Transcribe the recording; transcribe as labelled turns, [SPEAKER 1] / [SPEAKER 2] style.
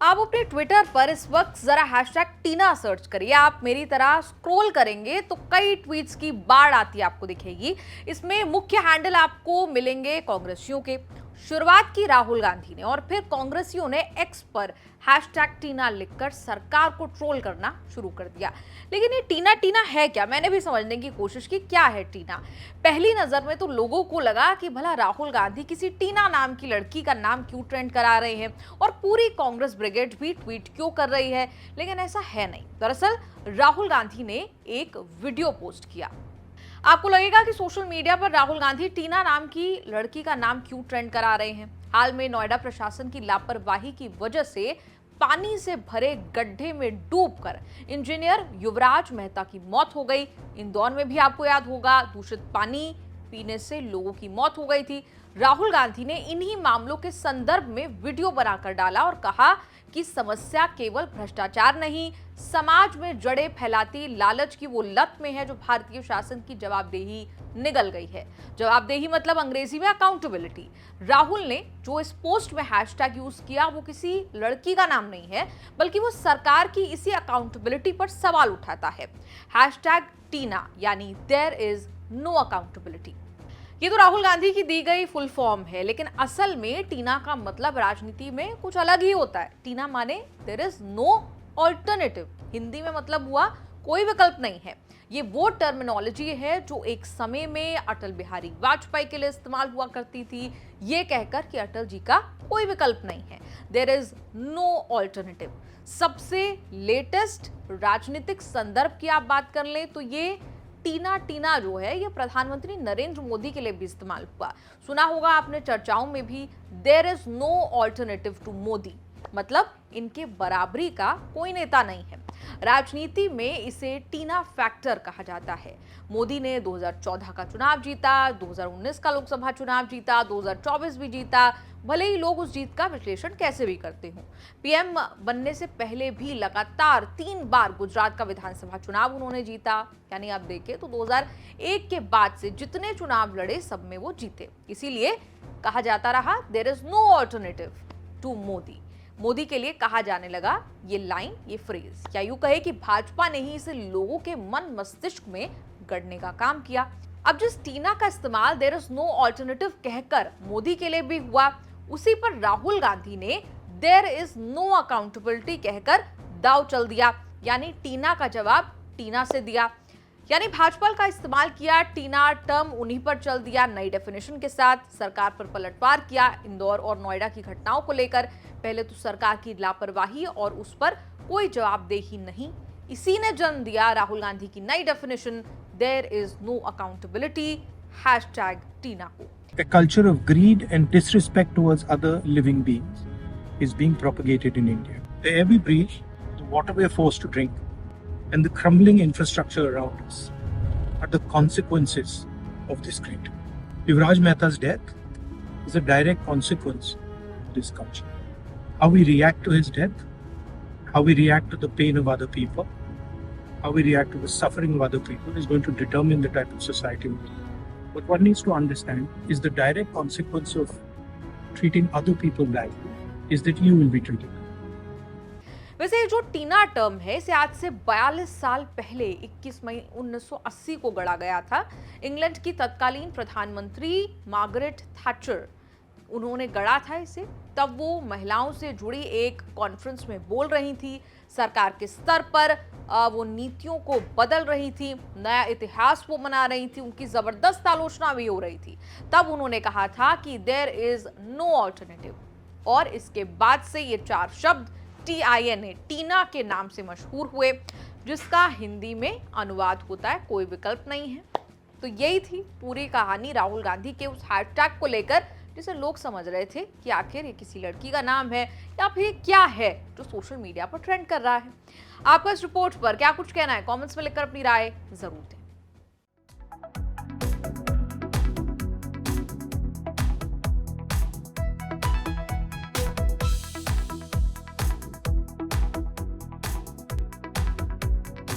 [SPEAKER 1] आप अपने ट्विटर पर इस वक्त जरा हैशटैग टीना सर्च करिए। आप मेरी तरह स्क्रॉल करेंगे तो कई ट्वीट्स की बाढ़ आती आपको दिखेगी। इसमें मुख्य हैंडल आपको मिलेंगे कांग्रेसियों के। शुरुआत की राहुल गांधी ने और फिर कांग्रेसियों ने एक्स पर हैशटैग टीना लिखकर सरकार को ट्रोल करना शुरू कर दिया। लेकिन ये टीना टीना है क्या? मैंने भी समझने की कोशिश की, क्या है टीना। पहली नजर में तो लोगों को लगा कि भला राहुल गांधी किसी टीना नाम की लड़की का नाम क्यों ट्रेंड करा रहे हैं और पूरी कांग्रेस ब्रिगेड भी ट्वीट क्यों कर रही है। लेकिन ऐसा है नहीं। दरअसल राहुल गांधी ने एक वीडियो पोस्ट किया। आपको लगेगा कि सोशल मीडिया पर राहुल गांधी टीना नाम की लड़की का नाम क्यों ट्रेंड करा रहे हैं। हाल में नोएडा प्रशासन की लापरवाही की वजह से पानी से भरे गड्ढे में डूबकर इंजीनियर युवराज मेहता की मौत हो गई। इंदौर में भी आपको याद होगा, दूषित पानी पीने से लोगों की मौत हो गई थी। राहुल गांधी ने इन्हीं मामलों के संदर्भ में वीडियो बनाकर डाला और कहा कि समस्या केवल भ्रष्टाचार नहीं, समाज में जड़ें फैलाती लालच की वो लत में है जो भारतीय शासन की जवाबदेही निगल गई है। जवाबदेही मतलब अंग्रेजी में अकाउंटेबिलिटी। राहुल ने जो इस पोस्ट में हैशटैग यूज किया वो किसी लड़की का नाम नहीं है, बल्कि वो सरकार की इसी अकाउंटेबिलिटी पर सवाल उठाता है। हैशटैग टीना यानी देयर इज नो अकाउंटेबिलिटी। ये तो राहुल गांधी की दी गई फुल फॉर्म है, लेकिन असल में टीना का मतलब राजनीति में कुछ अलग ही होता है। टीना माने there is no alternative. Hindi में मतलब हुआ कोई विकल्प नहीं है। ये वो टर्मिनोलॉजी है जो एक समय में अटल बिहारी वाजपेयी के लिए इस्तेमाल हुआ करती थी, ये कहकर कि अटल जी का कोई विकल्प नहीं है, देयर इज नो ऑल्टरनेटिव। सबसे लेटेस्ट राजनीतिक संदर्भ की आप बात कर लें तो ये टीना टीना जो है ये प्रधानमंत्री नरेंद्र मोदी के लिए भी इस्तेमाल हुआ। सुना होगा आपने चर्चाओं में भी, there is no alternative to Modi, मतलब इनके बराबरी का कोई नेता नहीं है। राजनीति में इसे टीना फैक्टर कहा जाता है। मोदी ने 2014 का चुनाव जीता, 2019 का लोकसभा चुनाव जीता, 2024 भी जीता, भले ही लोग उस जीत का विश्लेषण कैसे भी करते हों। पीएम बनने से पहले भी लगातार 3 बार गुजरात का विधानसभा चुनाव उन्होंने जीता। यानी आप देखें तो 2001 के बाद से जितने चुनाव लड़े सब में वो जीते। इसीलिए कहा जाता रहा there is no alternative to Modi. Modi के लिए कहा जाने लगा ये लाइन, ये फ्रेज, या यूं कहे कि भाजपा ने ही इसे लोगों के मन मस्तिष्क में गढ़ने का काम किया। अब जिस टीना का इस्तेमाल देयर इज नो ऑल्टरनेटिव कहकर मोदी के लिए भी हुआ, उसी पर राहुल गांधी ने देयर इज नो अकाउंटेबिलिटी कहकर दांव चल दिया। यानी टीना का जवाब टीना से दिया, यानी भाजपा का इस्तेमाल किया, टीना टर्म उन्हीं पर चल दिया नई डेफिनेशन के साथ। सरकार पर पलटवार किया इंदौर और नोएडा की घटनाओं को लेकर। पहले तो सरकार की लापरवाही और उस पर कोई जवाबदेही नहीं, इसी ने जन्म दिया राहुल गांधी की नई definition there is no accountability hashtag TINA को।
[SPEAKER 2] A culture of greed and disrespect towards other living beings is being propagated in India. The air we breathe, the water we are forced to drink, and the crumbling infrastructure around us are the consequences of this greed. Yuvraj Mehta's death is a direct consequence of this culture. How we react to his death, how we react to the pain of other people, how we react to the suffering of other people is going to determine the type of society we live in. But what needs to understand is the direct consequence of treating other people badly is that you will be treated.
[SPEAKER 1] वैसे ये जो टीना term है इसे आज से 42 साल पहले 21 मई 1980 को गढ़ा गया था। इंग्लैंड की तत्कालीन प्रधानमंत्री मार्गरेट थैचर, उन्होंने गढ़ा था इसे। तब वो महिलाओं से जुड़ी एक कॉन्फ्रेंस में बोल रही थी। सरकार के स्तर पर वो नीतियों को बदल रही थी, नया इतिहास वो बना रही थी, उनकी जबरदस्त आलोचना भी हो रही थी। तब उन्होंने कहा था कि देयर इज नो ऑल्टरनेटिव, और इसके बाद से ये 4 शब्द TINA टीना के नाम से मशहूर हुए, जिसका हिंदी में अनुवाद होता है कोई विकल्प नहीं है। तो यही थी पूरी कहानी राहुल गांधी के उस हैशटैग को लेकर, जिसे लोग समझ रहे थे कि आखिर ये किसी लड़की का नाम है या फिर क्या है जो सोशल मीडिया पर ट्रेंड कर रहा है। आपका इस रिपोर्ट पर क्या कुछ कहना है? कमेंट्स में लिखकर अपनी राय जरूर दें।